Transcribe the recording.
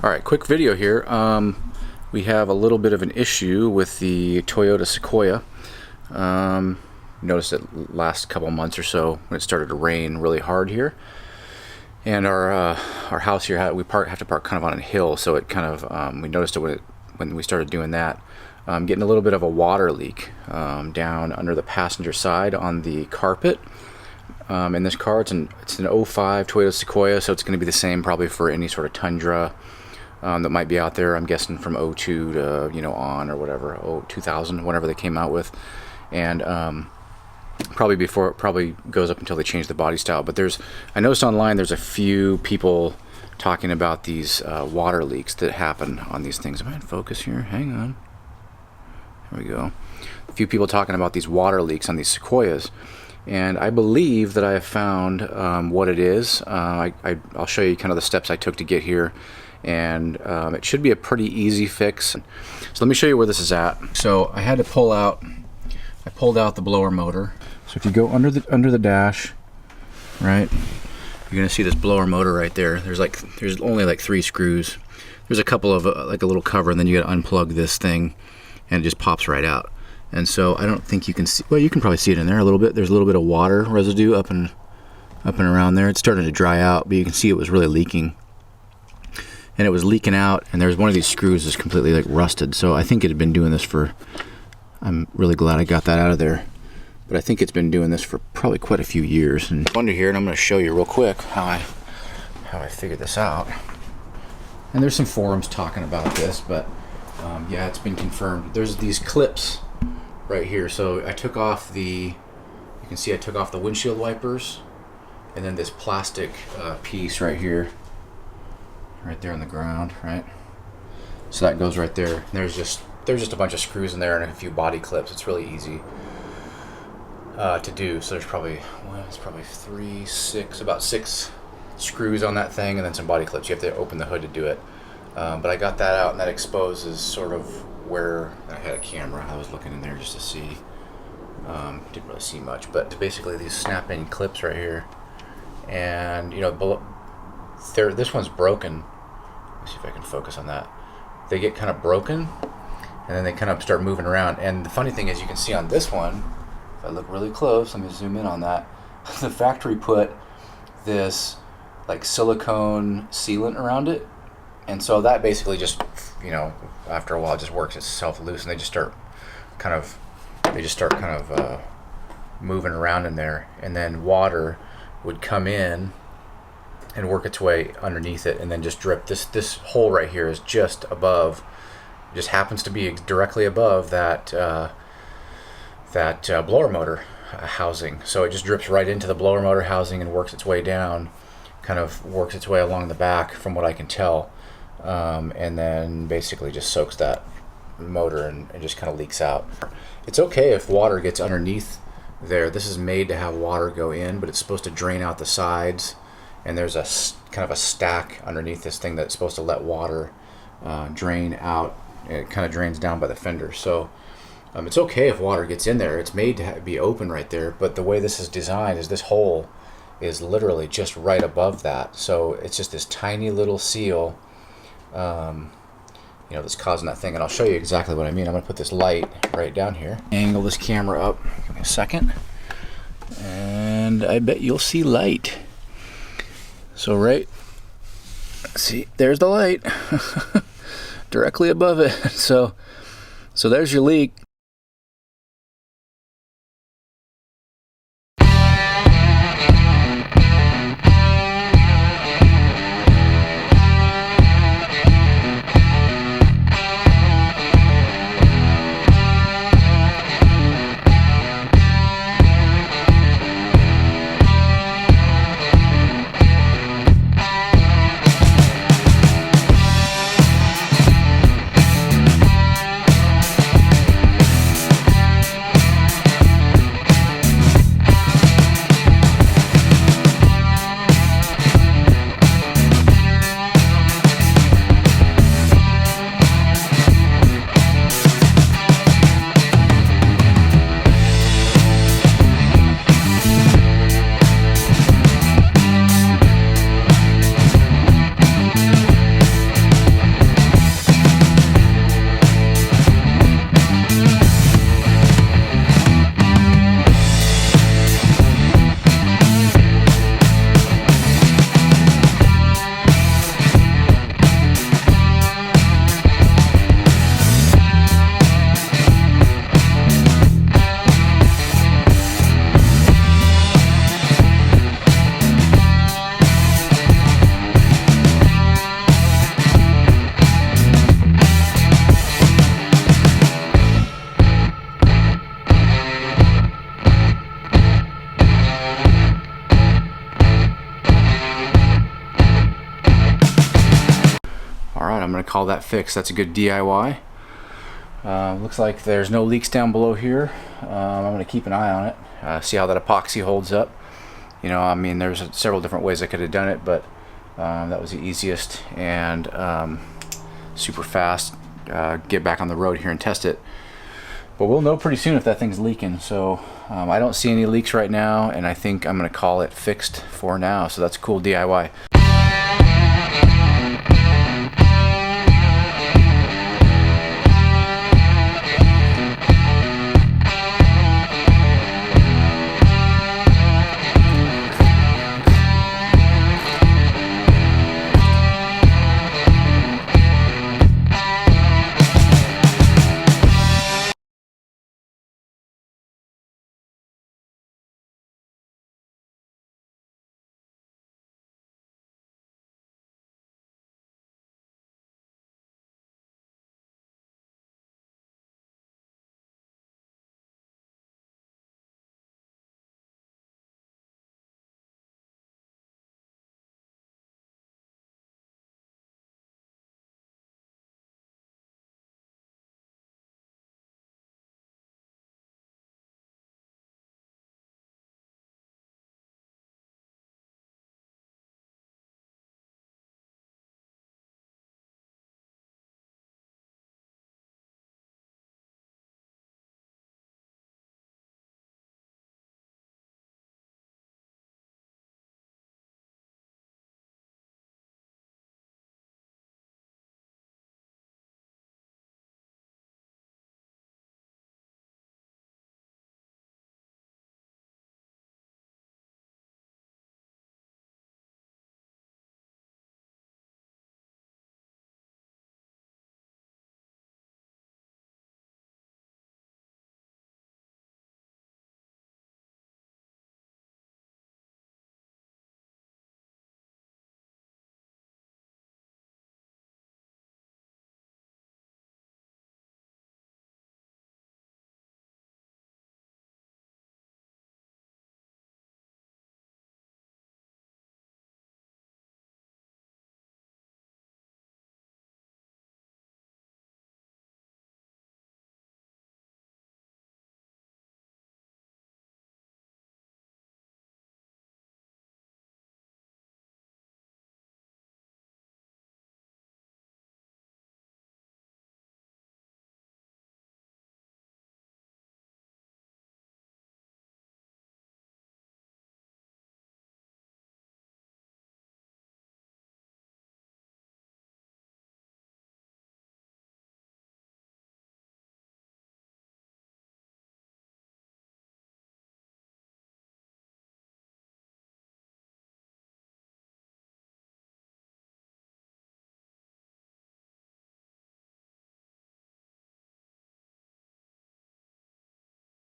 Alright, quick video here. We have a little bit of an issue with the Toyota Sequoia. Noticed it last couple months or so when it started to rain really hard here. And our house here, we have to park kind of on a hill, so it kind of, we noticed it when we started doing that. Getting a little bit of a water leak down under the passenger side on the carpet. In this car, it's an 05 Toyota Sequoia, so it's going to be the same probably for any sort of Tundra that might be out there. I'm guessing from 02 to on or whatever, 2000, whenever they came out with, and probably goes up until they change the body style. But I noticed online there's a few people talking about these water leaks that happen on these things. Am I in focus here? Hang on. There we go. A few people talking about these water leaks on these Sequoias. And I believe that I have found what it is. I'll show you kind of the steps I took to get here, and it should be a pretty easy fix. So let me show you where this is at. So I had to pulled out the blower motor. So if you go under the dash, right, you're gonna see this blower motor right there. There's only like 3 screws. There's a couple of like a little cover, and then you gotta unplug this thing, and it just pops right out. And so I don't think you can see, well, you can probably see it in there a little bit. There's a little bit of water residue up and around there. It's starting to dry out, but you can see it was really leaking. And it was leaking out, and there's one of these screws is completely like rusted. So I think it had been doing this I'm really glad I got that out of there. But I think it's been doing this for probably quite a few years. And under here, and I'm gonna show you real quick how I figured this out. And there's some forums talking about this, but yeah, it's been confirmed. There's these clips right here. So I took off you can see I took off the windshield wipers, and then this plastic piece right here, right there on the ground, right? So that goes right there. And there's just a bunch of screws in there and a few body clips. It's really easy to do. So there's probably, about 6 screws on that thing, and then some body clips. You have to open the hood to do it. But I got that out, and that exposes sort of where I had a camera. I was looking in there just to see. Didn't really see much, but basically these snap-in clips right here, and this one's broken. Let's see if I can focus on that. They get kind of broken, and then they kind of start moving around. And the funny thing is, you can see on this one, if I look really close, let me zoom in on that. The factory put this like silicone sealant around it. And so that basically just, after a while, it just works itself loose, and they just start kind of moving around in there, and then water would come in and work its way underneath it, and then just drip. This hole right here is just above, just happens to be directly above that blower motor housing. So it just drips right into the blower motor housing and works its way down, kind of works its way along the back, from what I can tell. And then basically just soaks that motor and just kind of leaks out. It's okay if water gets underneath there. This is made to have water go in, but it's supposed to drain out the sides, and there's a kind of a stack underneath this thing that's supposed to let water drain out. It kind of drains down by the fender. So it's okay if water gets in there. It's made to be open right there, but the way this is designed is this hole is literally just right above that. So it's just this tiny little seal that's causing that thing. And I'll show you exactly what I mean. I'm going to put this light right down here, angle this camera up. Give me a second, and I bet you'll see light. So see, there's the light directly above it. So there's your leak. I'm gonna call that fixed. That's a good DIY. Looks like there's no leaks down below here. I'm gonna keep an eye on it, see how that epoxy holds up. You know, I mean, there's several different ways I could have done it, but that was the easiest and super fast. Get back on the road here and test it. But we'll know pretty soon if that thing's leaking. So I don't see any leaks right now, and I think I'm gonna call it fixed for now. So that's a cool DIY.